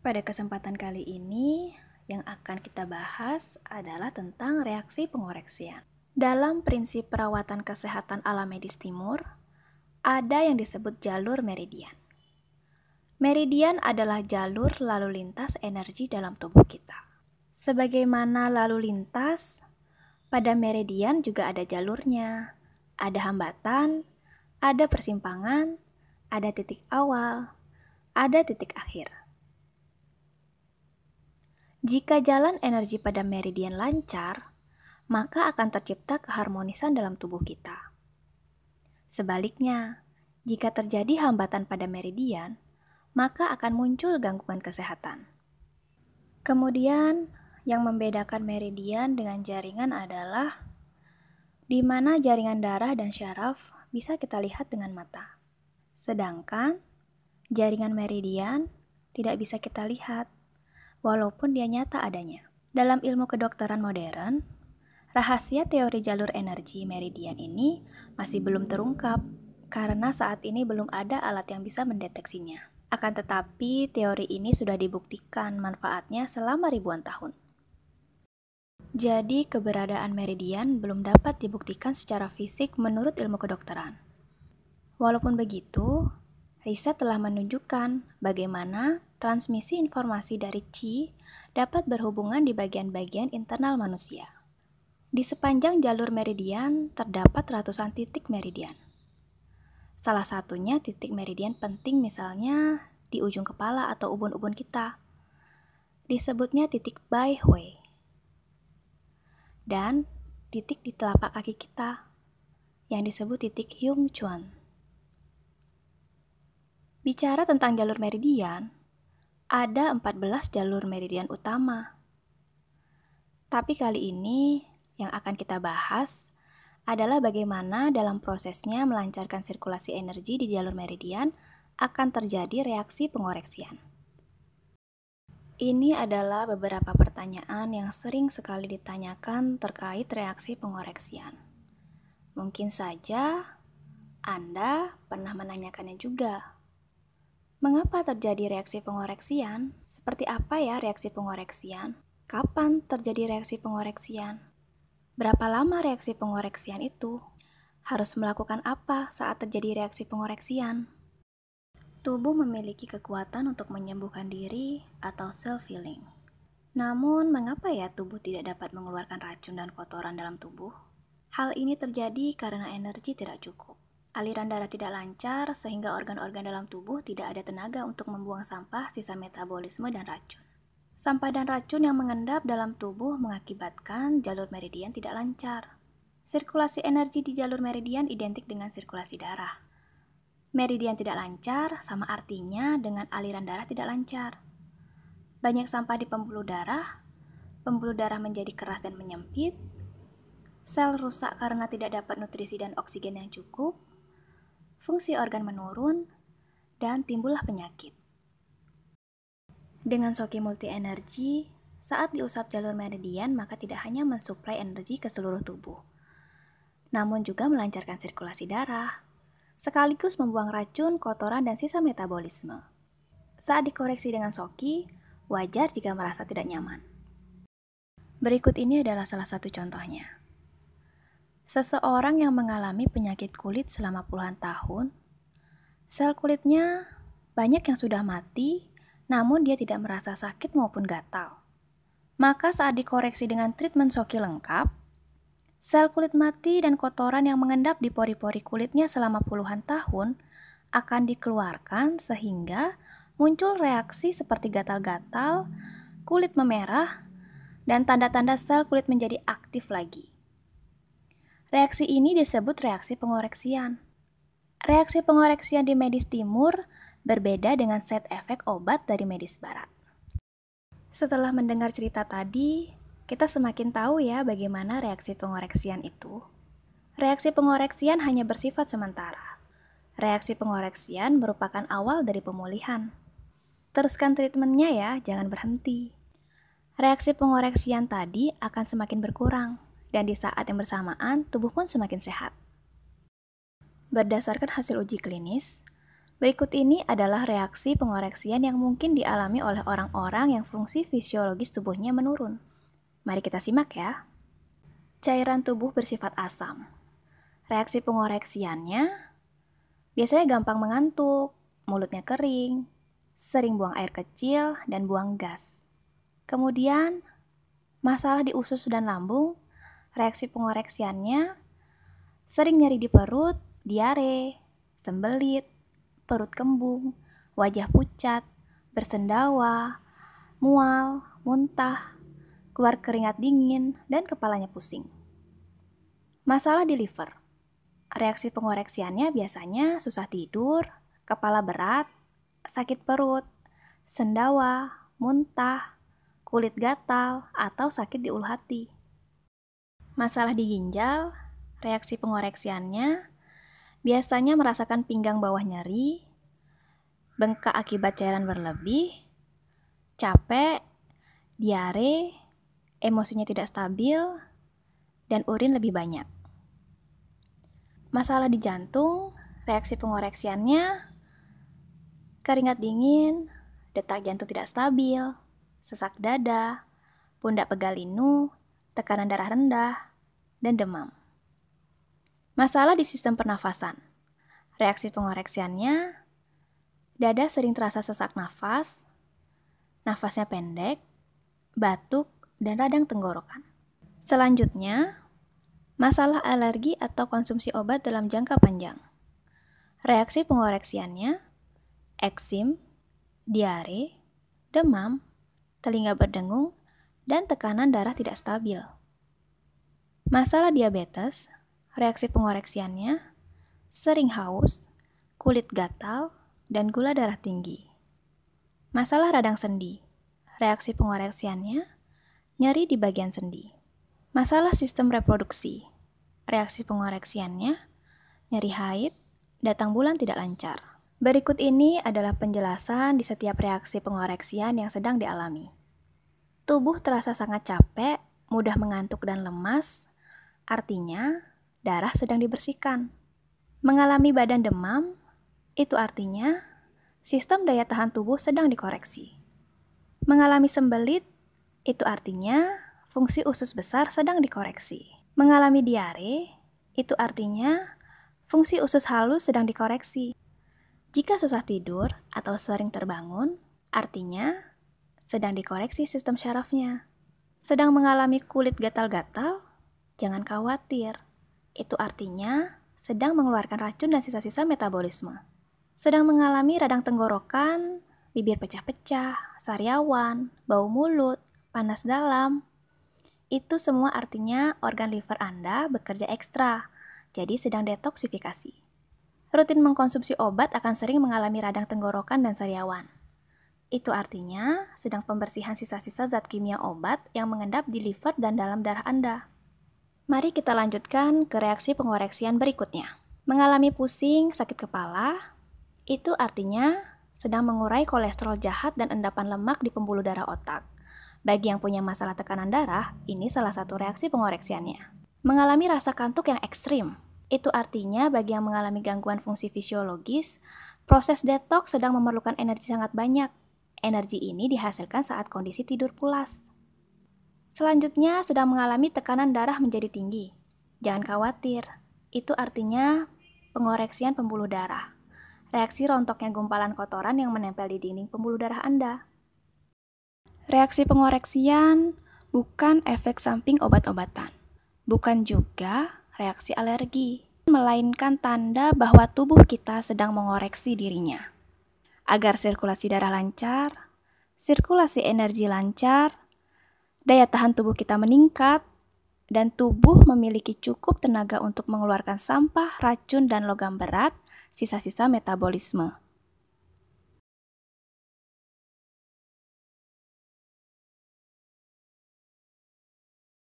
Pada kesempatan kali ini, yang akan kita bahas adalah tentang reaksi pengoreksian. Dalam prinsip perawatan kesehatan ala medis timur, ada yang disebut jalur meridian. Meridian adalah jalur lalu lintas energi dalam tubuh kita. Sebagaimana lalu lintas, pada meridian juga ada jalurnya, ada hambatan, ada persimpangan, ada titik awal, ada titik akhir. Jika jalan energi pada meridian lancar, maka akan tercipta keharmonisan dalam tubuh kita. Sebaliknya, jika terjadi hambatan pada meridian, maka akan muncul gangguan kesehatan. Kemudian, yang membedakan meridian dengan jaringan adalah di mana jaringan darah dan syaraf bisa kita lihat dengan mata. Sedangkan, jaringan meridian tidak bisa kita lihat, walaupun dia nyata adanya. Dalam ilmu kedokteran modern, rahasia teori jalur energi meridian ini masih belum terungkap karena saat ini belum ada alat yang bisa mendeteksinya. Akan tetapi, teori ini sudah dibuktikan manfaatnya selama ribuan tahun. Jadi, keberadaan meridian belum dapat dibuktikan secara fisik menurut ilmu kedokteran. Walaupun begitu, riset telah menunjukkan bagaimana transmisi informasi dari qi dapat berhubungan di bagian-bagian internal manusia. Di sepanjang jalur meridian terdapat ratusan titik meridian. Salah satunya titik meridian penting misalnya di ujung kepala atau ubun-ubun kita. Disebutnya titik Bai Hui. Dan titik di telapak kaki kita yang disebut titik Hyung Chuan. Bicara tentang jalur meridian, ada 14 jalur meridian utama. Tapi kali ini yang akan kita bahas adalah bagaimana dalam prosesnya melancarkan sirkulasi energi di jalur meridian akan terjadi reaksi pengoreksian. Ini adalah beberapa pertanyaan yang sering sekali ditanyakan terkait reaksi pengoreksian. Mungkin saja Anda pernah menanyakannya juga. Mengapa terjadi reaksi pengoreksian? Seperti apa ya reaksi pengoreksian? Kapan terjadi reaksi pengoreksian? Berapa lama reaksi pengoreksian itu? Harus melakukan apa saat terjadi reaksi pengoreksian? Tubuh memiliki kekuatan untuk menyembuhkan diri atau self-healing. Namun, mengapa ya tubuh tidak dapat mengeluarkan racun dan kotoran dalam tubuh? Hal ini terjadi karena energi tidak cukup. Aliran darah tidak lancar sehingga organ-organ dalam tubuh tidak ada tenaga untuk membuang sampah, sisa metabolisme, dan racun. Sampah dan racun yang mengendap dalam tubuh mengakibatkan jalur meridian tidak lancar. Sirkulasi energi di jalur meridian identik dengan sirkulasi darah. Meridian tidak lancar sama artinya dengan aliran darah tidak lancar. Banyak sampah di pembuluh darah menjadi keras dan menyempit, sel rusak karena tidak dapat nutrisi dan oksigen yang cukup, fungsi organ menurun, dan timbullah penyakit. Dengan Soki Multi Energi, saat diusap jalur meridian maka tidak hanya mensuplai energi ke seluruh tubuh, namun juga melancarkan sirkulasi darah, sekaligus membuang racun, kotoran, dan sisa metabolisme. Saat dikoreksi dengan Soki, wajar jika merasa tidak nyaman. Berikut ini adalah salah satu contohnya. Seseorang yang mengalami penyakit kulit selama puluhan tahun, sel kulitnya banyak yang sudah mati, namun dia tidak merasa sakit maupun gatal. Maka saat dikoreksi dengan treatment Soki lengkap, sel kulit mati dan kotoran yang mengendap di pori-pori kulitnya selama puluhan tahun akan dikeluarkan sehingga muncul reaksi seperti gatal-gatal, kulit memerah, dan tanda-tanda sel kulit menjadi aktif lagi. Reaksi ini disebut reaksi pengoreksian. Reaksi pengoreksian di medis timur berbeda dengan side efek obat dari medis barat. Setelah mendengar cerita tadi, kita semakin tahu ya bagaimana reaksi pengoreksian itu. Reaksi pengoreksian hanya bersifat sementara. Reaksi pengoreksian merupakan awal dari pemulihan. Teruskan treatmentnya ya, jangan berhenti. Reaksi pengoreksian tadi akan semakin berkurang, dan di saat yang bersamaan, tubuh pun semakin sehat. Berdasarkan hasil uji klinis, Berikut ini adalah reaksi pengoreksian yang mungkin dialami oleh orang-orang yang fungsi fisiologis tubuhnya menurun. Mari kita simak ya. Cairan tubuh bersifat asam. Reaksi pengoreksiannya biasanya gampang mengantuk, mulutnya kering, sering buang air kecil, dan buang gas. Kemudian, masalah di usus dan lambung, reaksi pengoreksiannya sering nyeri di perut, diare, sembelit, perut kembung, wajah pucat, bersendawa, mual, muntah, keluar keringat dingin, dan kepalanya pusing. Masalah di liver. Reaksi pengoreksiannya biasanya susah tidur, kepala berat, sakit perut, sendawa, muntah, kulit gatal, atau sakit di ulu hati. Masalah di ginjal, reaksi pengoreksiannya biasanya merasakan pinggang bawah nyeri, bengkak akibat cairan berlebih, capek, diare, emosinya tidak stabil, dan urin lebih banyak. Masalah di jantung, reaksi pengoreksiannya keringat dingin, detak jantung tidak stabil, sesak dada, pundak pegal linu, tekanan darah rendah, dan demam. Masalah di sistem pernafasan. Reaksi pengoreksiannya, dada sering terasa sesak nafas, nafasnya pendek, batuk, dan radang tenggorokan. Selanjutnya, masalah alergi atau konsumsi obat dalam jangka panjang. Reaksi pengoreksiannya, eksim, diare, demam, telinga berdengung, dan tekanan darah tidak stabil. Masalah diabetes, reaksi pengoreksiannya, sering haus, kulit gatal, dan gula darah tinggi. Masalah radang sendi, reaksi pengoreksiannya, nyeri di bagian sendi. Masalah sistem reproduksi, reaksi pengoreksiannya, nyeri haid, datang bulan tidak lancar. Berikut ini adalah penjelasan di setiap reaksi pengoreksian yang sedang dialami. Tubuh terasa sangat capek, mudah mengantuk dan lemas, artinya darah sedang dibersihkan. Mengalami badan demam, itu artinya sistem daya tahan tubuh sedang dikoreksi. Mengalami sembelit, itu artinya fungsi usus besar sedang dikoreksi. Mengalami diare, itu artinya fungsi usus halus sedang dikoreksi. Jika susah tidur atau sering terbangun, artinya sedang dikoreksi sistem syarafnya. Sedang mengalami kulit gatal-gatal, jangan khawatir. Itu artinya sedang mengeluarkan racun dan sisa-sisa metabolisme. Sedang mengalami radang tenggorokan, bibir pecah-pecah, sariawan, bau mulut, panas dalam. Itu semua artinya organ liver Anda bekerja ekstra, jadi sedang detoksifikasi. Rutin mengkonsumsi obat akan sering mengalami radang tenggorokan dan sariawan. Itu artinya sedang pembersihan sisa-sisa zat kimia obat yang mengendap di liver dan dalam darah Anda. Mari kita lanjutkan ke reaksi pengoreksian berikutnya. Mengalami pusing, sakit kepala, itu artinya sedang mengurai kolesterol jahat dan endapan lemak di pembuluh darah otak. Bagi yang punya masalah tekanan darah, ini salah satu reaksi pengoreksiannya. Mengalami rasa kantuk yang ekstrim, itu artinya bagi yang mengalami gangguan fungsi fisiologis, proses detoks sedang memerlukan energi sangat banyak. Energi ini dihasilkan saat kondisi tidur pulas. Selanjutnya, sedang mengalami tekanan darah menjadi tinggi. Jangan khawatir, itu artinya pengoreksian pembuluh darah. Reaksi rontoknya gumpalan kotoran yang menempel di dinding pembuluh darah Anda. Reaksi pengoreksian bukan efek samping obat-obatan, bukan juga reaksi alergi, melainkan tanda bahwa tubuh kita sedang mengoreksi dirinya. Agar sirkulasi darah lancar, sirkulasi energi lancar, daya tahan tubuh kita meningkat, dan tubuh memiliki cukup tenaga untuk mengeluarkan sampah, racun, dan logam berat, sisa-sisa metabolisme.